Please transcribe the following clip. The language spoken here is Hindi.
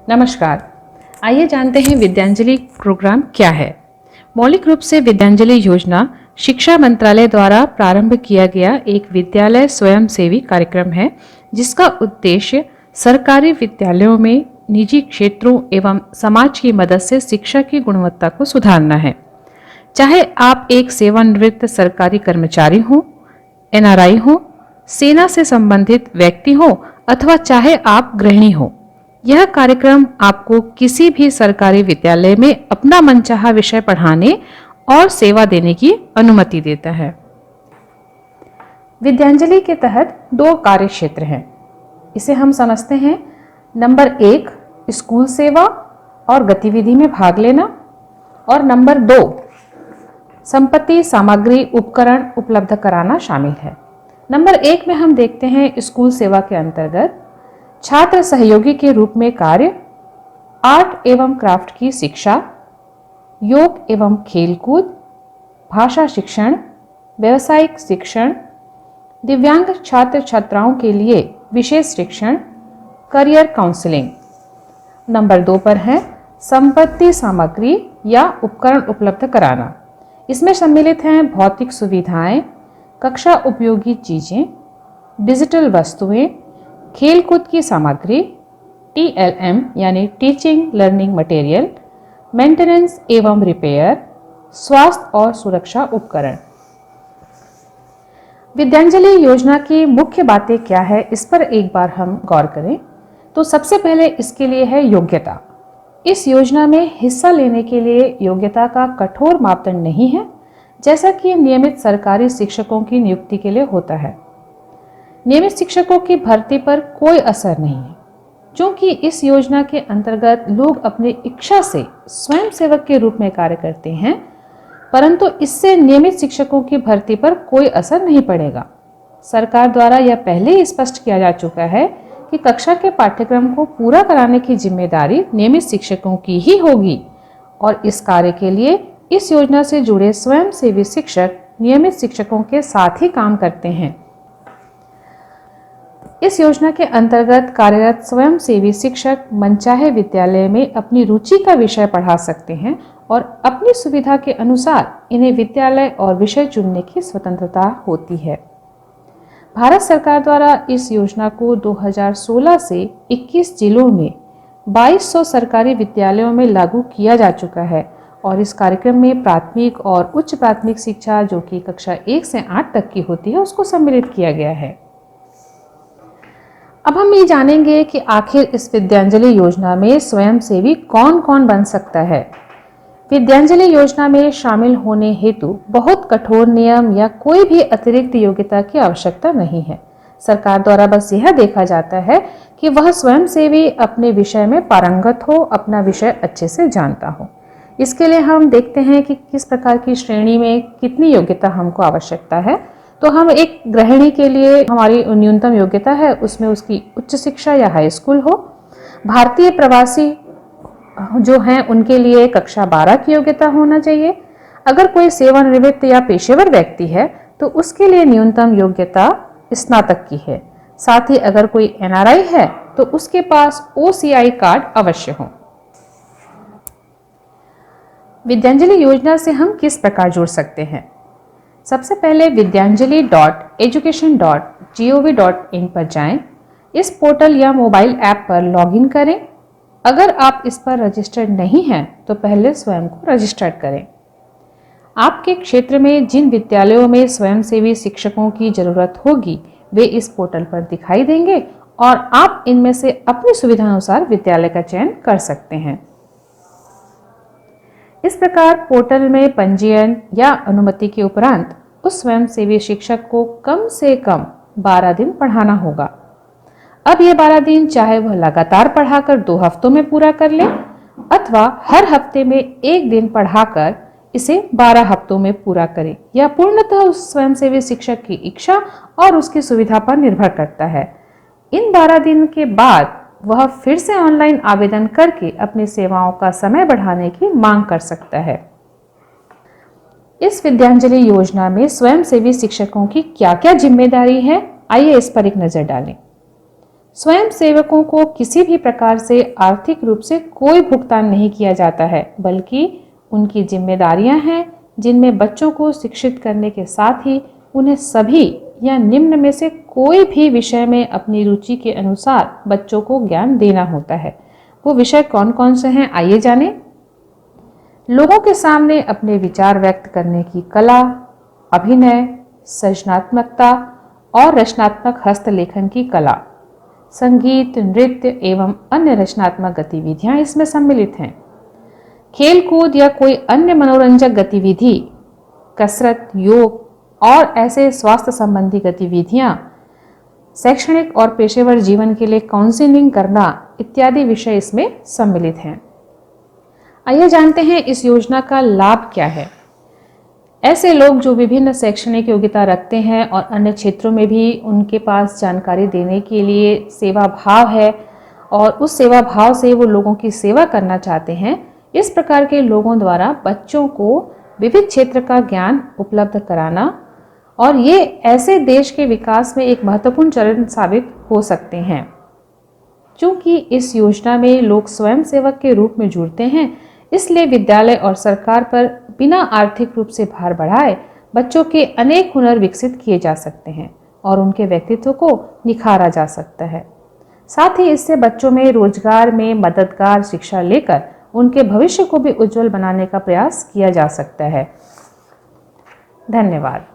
नमस्कार। आइए जानते हैं विद्यांजलि प्रोग्राम क्या है। मौलिक रूप से विद्यांजलि योजना शिक्षा मंत्रालय द्वारा प्रारंभ किया गया एक विद्यालय स्वयंसेवी कार्यक्रम है, जिसका उद्देश्य सरकारी विद्यालयों में निजी क्षेत्रों एवं समाज की मदद से शिक्षा की गुणवत्ता को सुधारना है। चाहे आप एक सेवानिवृत्त सरकारी कर्मचारी हो, एनआरआई हो, सेना से संबंधित व्यक्ति हो अथवा चाहे आप गृहिणी हो, यह कार्यक्रम आपको किसी भी सरकारी विद्यालय में अपना मनचाहा विषय पढ़ाने और सेवा देने की अनुमति देता है। विद्यांजलि के तहत 2 कार्य क्षेत्र हैं। इसे हम समझते हैं, नंबर 1 स्कूल सेवा और गतिविधि में भाग लेना, और नंबर 2 संपत्ति, सामग्री, उपकरण उपलब्ध कराना शामिल है। नंबर 1 में हम देखते हैं स्कूल सेवा के अंतर्गत छात्र सहयोगी के रूप में कार्य, आर्ट एवं क्राफ्ट की शिक्षा, योग एवं खेलकूद, भाषा शिक्षण, व्यावसायिक शिक्षण, दिव्यांग छात्र छात्राओं के लिए विशेष शिक्षण, करियर काउंसलिंग। नंबर 2 पर है संपत्ति, सामग्री या उपकरण उपलब्ध कराना। इसमें सम्मिलित हैं भौतिक सुविधाएं, कक्षा उपयोगी चीजें, डिजिटल वस्तुएं, खेलकूद की सामग्री, TLM यानी टीचिंग लर्निंग मटेरियल, मेंटेनेंस एवं रिपेयर, स्वास्थ्य और सुरक्षा उपकरण। विद्यांजलि योजना की मुख्य बातें क्या है, इस पर एक बार हम गौर करें तो सबसे पहले इसके लिए है योग्यता। इस योजना में हिस्सा लेने के लिए योग्यता का कठोर मापदंड नहीं है, जैसा कि नियमित सरकारी शिक्षकों की नियुक्ति के लिए होता है। नियमित शिक्षकों की भर्ती पर कोई असर नहीं है, क्योंकि इस योजना के अंतर्गत लोग अपनी इच्छा से स्वयंसेवक के रूप में कार्य करते हैं, परंतु इससे नियमित शिक्षकों की भर्ती पर कोई असर नहीं पड़ेगा। सरकार द्वारा यह पहले ही स्पष्ट किया जा चुका है कि कक्षा के पाठ्यक्रम को पूरा कराने की जिम्मेदारी नियमित शिक्षकों की ही होगी, और इस कार्य के लिए इस योजना से जुड़े स्वयंसेवी शिक्षक नियमित शिक्षकों के साथ ही काम करते हैं। इस योजना के अंतर्गत कार्यरत स्वयंसेवी शिक्षक मनचाहे विद्यालय में अपनी रुचि का विषय पढ़ा सकते हैं और अपनी सुविधा के अनुसार इन्हें विद्यालय और विषय चुनने की स्वतंत्रता होती है। भारत सरकार द्वारा इस योजना को 2016 से 21 जिलों में 2200 सरकारी विद्यालयों में लागू किया जा चुका है, और इस कार्यक्रम में प्राथमिक और उच्च प्राथमिक शिक्षा, जो कि कक्षा 1 से 8 तक की होती है, उसको सम्मिलित किया गया है। अब हम ये जानेंगे कि आखिर इस विद्यांजलि योजना में स्वयंसेवी कौन कौन बन सकता है। विद्यांजलि योजना में शामिल होने हेतु बहुत कठोर नियम या कोई भी अतिरिक्त योग्यता की आवश्यकता नहीं है। सरकार द्वारा बस यह देखा जाता है कि वह स्वयंसेवी अपने विषय में पारंगत हो, अपना विषय अच्छे से जानता हो। इसके लिए हम देखते हैं कि किस प्रकार की श्रेणी में कितनी योग्यता हमको आवश्यकता है। तो हम एक गृहिणी के लिए हमारी न्यूनतम योग्यता है, उसमें उसकी उच्च शिक्षा या हाई स्कूल हो। भारतीय प्रवासी जो हैं उनके लिए कक्षा 12 की योग्यता होना चाहिए। अगर कोई सेवानिवृत्त या पेशेवर व्यक्ति है तो उसके लिए न्यूनतम योग्यता स्नातक की है। साथ ही अगर कोई एनआरआई है तो उसके पास OCI कार्ड अवश्य हो। विद्यांजलि योजना से हम किस प्रकार जुड़ सकते हैं? सबसे पहले vidyanjali.education.gov.in पर जाएं। इस पोर्टल या मोबाइल ऐप पर लॉगिन करें। अगर आप इस पर रजिस्टर्ड नहीं हैं तो पहले स्वयं को रजिस्टर्ड करें। आपके क्षेत्र में जिन विद्यालयों में स्वयंसेवी शिक्षकों की जरूरत होगी वे इस पोर्टल पर दिखाई देंगे, और आप इनमें से अपनी सुविधा अनुसार विद्यालय का चयन कर सकते हैं। इस प्रकार पोर्टल में पंजीयन या अनुमति के उपरांत उस स्वयंसेवी शिक्षक को कम से कम 12 दिन पढ़ाना होगा। अब ये 12 दिन चाहे वह लगातार पढ़ाकर 2 हफ्तों में पूरा कर ले, अथवा हर हफ्ते में 1 दिन पढ़ाकर इसे 12 हफ्तों में पूरा करे, या पूर्णतः उस स्वयंसेवी शिक्षक की इच्छा और उसकी सुविधा पर निर्भर करता है। इन 12 दिन के बाद वह फिर से ऑनलाइन आवेदन करके अपनी सेवाओं का समय बढ़ाने की मांग कर सकता है। इस विद्यांजलि योजना में स्वयंसेवी शिक्षकों की क्या क्या जिम्मेदारी है, आइए इस पर एक नजर डालें। स्वयं सेवकों को किसी भी प्रकार से आर्थिक रूप से कोई भुगतान नहीं किया जाता है, बल्कि उनकी जिम्मेदारियां हैं जिनमें बच्चों को शिक्षित करने के साथ ही उन्हें सभी या निम्न में से कोई भी विषय में अपनी रुचि के अनुसार बच्चों को ज्ञान देना होता है। वो विषय कौन कौन से हैं, आइए जानें। लोगों के सामने अपने विचार व्यक्त करने की कला, अभिनय, सृजनात्मकता और रचनात्मक हस्तलेखन की कला, संगीत, नृत्य एवं अन्य रचनात्मक गतिविधियां इसमें सम्मिलित हैं। खेल कूद या कोई अन्य मनोरंजक गतिविधि, कसरत, योग और ऐसे स्वास्थ्य संबंधी गतिविधियां, शैक्षणिक और पेशेवर जीवन के लिए काउंसलिंग करना इत्यादि विषय इसमें सम्मिलित हैं। आइए जानते हैं इस योजना का लाभ क्या है। ऐसे लोग जो विभिन्न शैक्षणिक योग्यता रखते हैं और अन्य क्षेत्रों में भी उनके पास जानकारी देने के लिए सेवा भाव है और उस सेवा भाव से वो लोगों की सेवा करना चाहते हैं, इस प्रकार के लोगों द्वारा बच्चों को विविध क्षेत्र का ज्ञान उपलब्ध कराना और ये ऐसे देश के विकास में एक महत्वपूर्ण चरण साबित हो सकते हैं। चूंकि इस योजना में लोग स्वयं सेवक के रूप में जुड़ते हैं, इसलिए विद्यालय और सरकार पर बिना आर्थिक रूप से भार बढ़ाए बच्चों के अनेक हुनर विकसित किए जा सकते हैं और उनके व्यक्तित्व को निखारा जा सकता है। साथ ही इससे बच्चों में रोजगार में मददगार शिक्षा लेकर उनके भविष्य को भी उज्जवल बनाने का प्रयास किया जा सकता है। धन्यवाद।